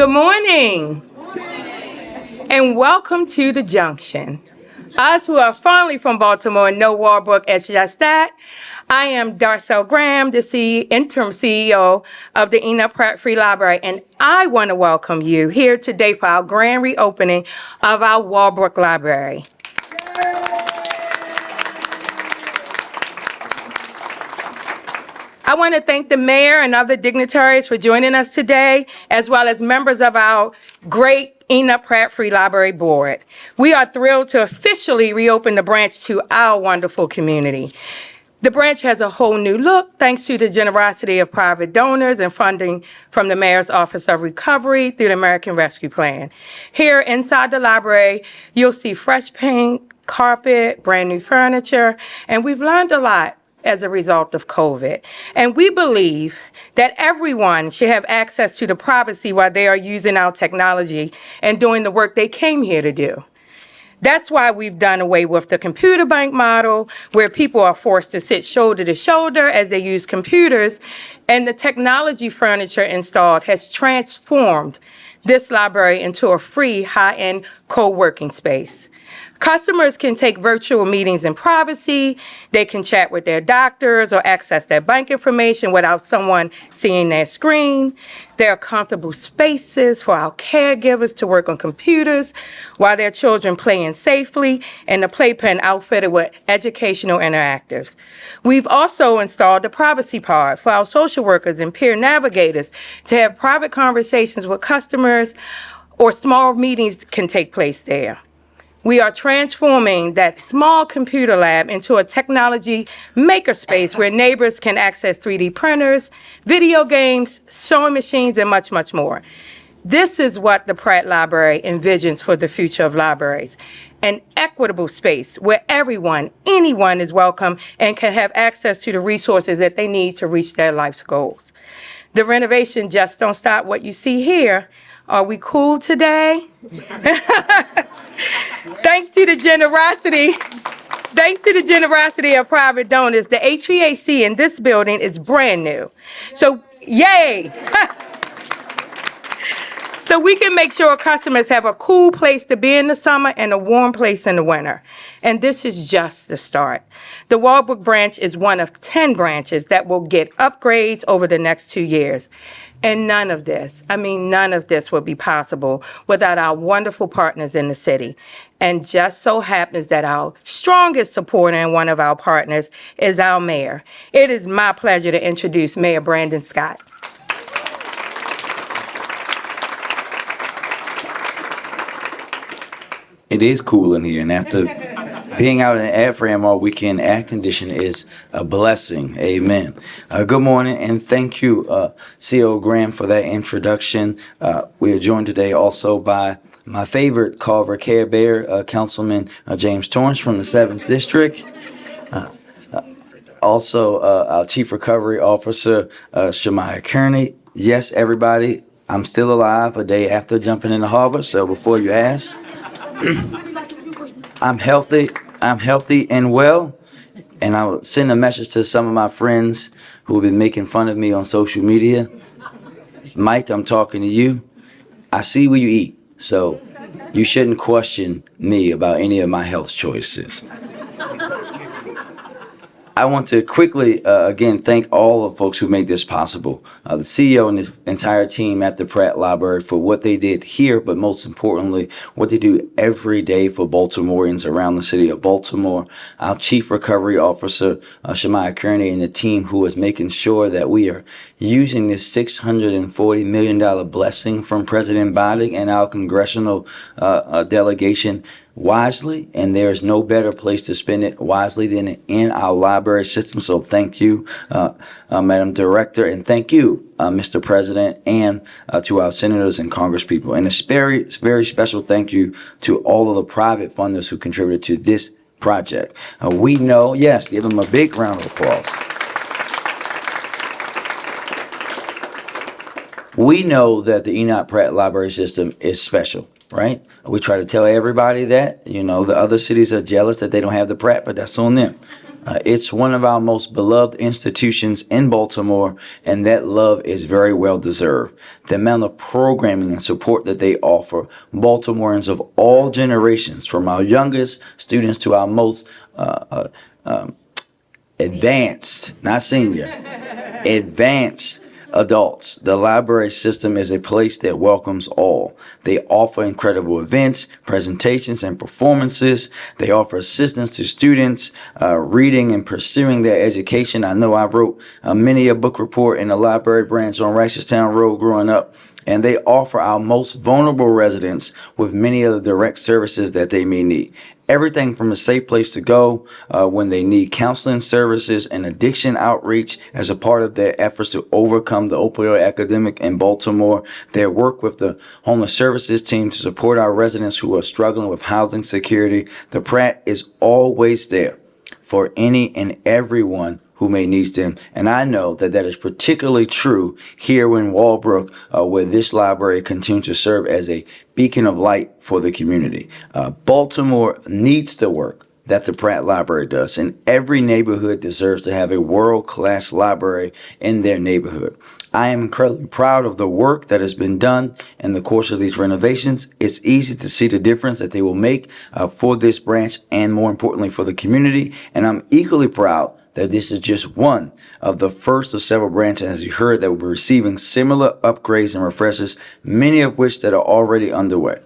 Good morning. And welcome to the Junction. Us who are fondly from Baltimore know Walbrook as just that. I am Darcel Graham, the interim CEO of the Enoch Pratt Free Library, and I want to welcome you here today for our grand reopening of our Walbrook Library. I want to thank the mayor and other dignitaries for joining us today, as well as members of our great Enoch Pratt Free Library Board. We are thrilled to officially reopen the branch to our wonderful community. The branch has a whole new look thanks to the generosity of private donors and funding from the Mayor's Office of Recovery through the American Rescue Plan. Here inside the library, you'll see fresh paint, carpet, brand new furniture, and we've learned a lot as a result of COVID. And we believe that everyone should have access to the privacy while they are using our technology and doing the work they came here to do. That's why we've done away with the computer bank model, where people are forced to sit shoulder to shoulder as they use computers, and the technology furniture installed has transformed this library into a free, high-end co-working space. Customers can take virtual meetings in privacy, they can chat with their doctors or access their bank information without someone seeing their screen. There are comfortable spaces for our caregivers to work on computers while their children playing safely, and the playpen outfitted with educational interactives. We've also installed the privacy pod for our social workers and peer navigators to have private conversations with customers, or small meetings can take place there. We are transforming that small computer lab into a technology makerspace where neighbors can access 3D printers, video games, sewing machines, and much, much more. This is what the Pratt Library envisions for the future of libraries: an equitable space where everyone, anyone is welcome and can have access to the resources that they need to reach their life's goals. The renovation just don't stop what you see here. Are we cool today? Thanks to the generosity of private donors, the HVAC in this building is brand new. So, yay! So we can make sure customers have a cool place to be in the summer and a warm place in the winter. And this is just the start. The Walbrook branch is one of 10 branches that will get upgrades over the next 2 years. And none of this would be possible without our wonderful partners in the city. And just so happens that our strongest supporter and one of our partners is our mayor. It is my pleasure to introduce Mayor Brandon Scott. It is cool in here, and after being out in the AFRAM all weekend, air condition is a blessing. Amen. Good morning, and thank you, CEO Graham, for that introduction. We are joined today also by my favorite Culver Care Bear, Councilman James Torrance from the 7th District. Also, our Chief Recovery Officer, Shemaya Kearney. Yes, everybody, I'm still alive a day after jumping in the harbor, so before you ask, I'm healthy and well, and I will send a message to some of my friends who have been making fun of me on social media. Mike, I'm talking to you. I see what you eat, so you shouldn't question me about any of my health choices. I want to quickly, again, thank all the folks who made this possible. The CEO and the entire team at the Pratt Library for what they did here, but most importantly, what they do every day for Baltimoreans around the city of Baltimore. Our Chief Recovery Officer, Shemaya Kearney, and the team who is making sure that we are using this $640 million blessing from President Biden and our congressional delegation wisely, and there's no better place to spend it wisely than in our library system. So thank you, Madam Director, and thank you, Mr. President, and to our senators and congresspeople. And a very, very special thank you to all of the private funders who contributed to this project. We know, yes, give them a big round of applause. We know that the Enoch Pratt Library System is special, right? We try to tell everybody that. You know, the other cities are jealous that they don't have the Pratt, but that's on them. It's one of our most beloved institutions in Baltimore, and that love is very well deserved. The amount of programming and support that they offer Baltimoreans of all generations, from our youngest students to our most advanced, not senior, advanced adults. The library system is a place that welcomes all. They offer incredible events, presentations, and performances. They offer assistance to students reading and pursuing their education. I know I wrote many a book report in the library branch on Reisterstown Road growing up. And they offer our most vulnerable residents with many of the direct services that they may need. Everything from a safe place to go when they need counseling services and addiction outreach as a part of their efforts to overcome the opioid epidemic in Baltimore. Their work with the homeless services team to support our residents who are struggling with housing security. The Pratt is always there for any and everyone who may need them. And I know that that is particularly true here in Walbrook, where this library continues to serve as a beacon of light for the community. Baltimore needs the work that the Pratt Library does, and every neighborhood deserves to have a world-class library in their neighborhood. I am incredibly proud of the work that has been done in the course of these renovations. It's easy to see the difference that they will make for this branch and, more importantly, for the community. And I'm equally proud that this is just one of the first of several branches, as you heard, that will be receiving similar upgrades and refreshes, many of which that are already underway.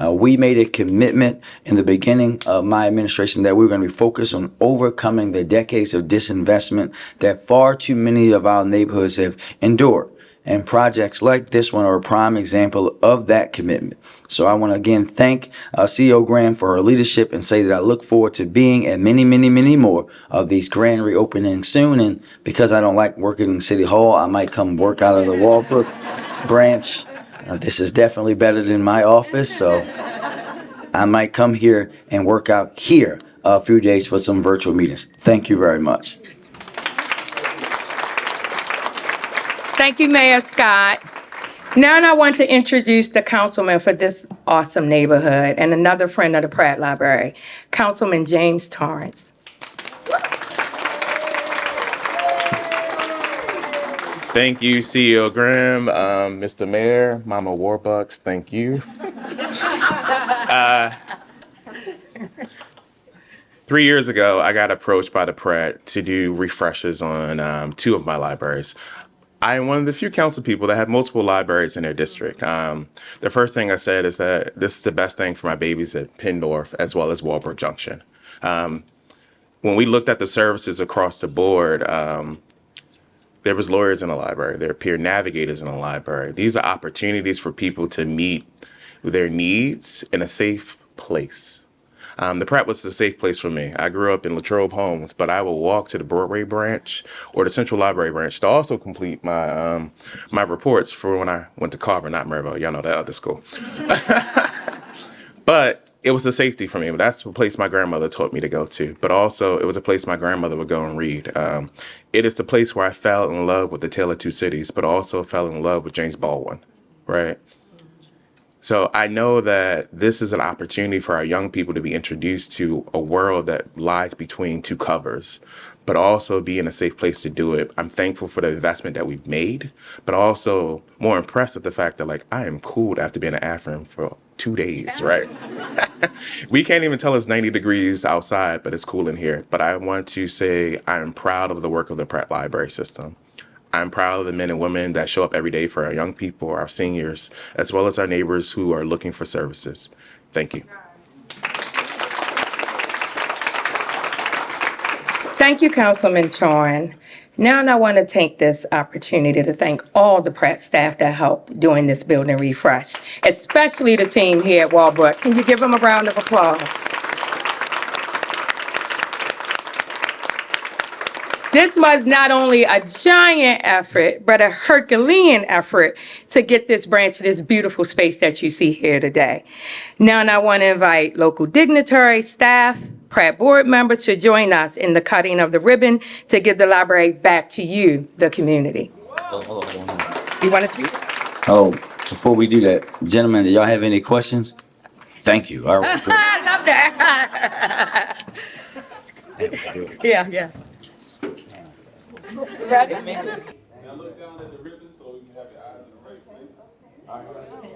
We made a commitment in the beginning of my administration that we were going to be focused on overcoming the decades of disinvestment that far too many of our neighborhoods have endured. And projects like this one are a prime example of that commitment. So I want to again thank CEO Graham for her leadership and say that I look forward to being at many, many, many more of these grand reopenings soon. And because I don't like working in City Hall, I might come work out of the Walbrook branch. This is definitely better than my office, so I might come here and work out here a few days for some virtual meetings. Thank you very much. Thank you, Mayor Scott. Now I want to introduce the councilman for this awesome neighborhood and another friend of the Pratt Library, Councilman James Torrance. Thank you, CEO Graham, Mr. Mayor, Mama Warbucks, thank you. 3 years ago, I got approached by the Pratt to do refreshes on 2 of my libraries. I am one of the few council people that have multiple libraries in their district. The first thing I said is that this is the best thing for my babies at Penn North as well as Walbrook Junction. When we looked at the services across the board, there was lawyers in the library. There are peer navigators in the library. These are opportunities for people to meet their needs in a safe place. The Pratt was a safe place for me. I grew up in Latrobe Homes, but I would walk to the Broadway branch or the Central Library branch to also complete my my reports for when I went to Carver, not Maryville. Y'all know that other school. But it was a safety for me. That's the place my grandmother taught me to go to. But also, it was a place my grandmother would go and read. It is the place where I fell in love with The Tale of Two Cities, but also fell in love with James Baldwin, right? So I know that this is an opportunity for our young people to be introduced to a world that lies between 2 covers, but also be in a safe place to do it. I'm thankful for the investment that we've made, but also more impressed with the fact that, like, I am cool after being an AFRIN for 2 days, right? We can't even tell it's 90 degrees outside, but it's cool in here. But I want to say I am proud of the work of the Pratt Library System. I'm proud of the men and women that show up every day for our young people, our seniors, as well as our neighbors who are looking for services. Thank you. Thank you, Councilman Torn. Now I want to take this opportunity to thank all the Pratt staff that helped during this building refresh, especially the team here at Walbrook. Can you give them a round of applause? This was not only a giant effort, but a Herculean effort to get this branch to this beautiful space that you see here today. Now I want to invite local dignitaries, staff, Pratt board members to join us in the cutting of the ribbon to give the library back to you, the community. You want to speak? Oh, before we do that, gentlemen, do y'all have any questions? Thank you. All right. I love that. Yeah, yeah. Now look down at the ribbon so you have your eyes in the right place.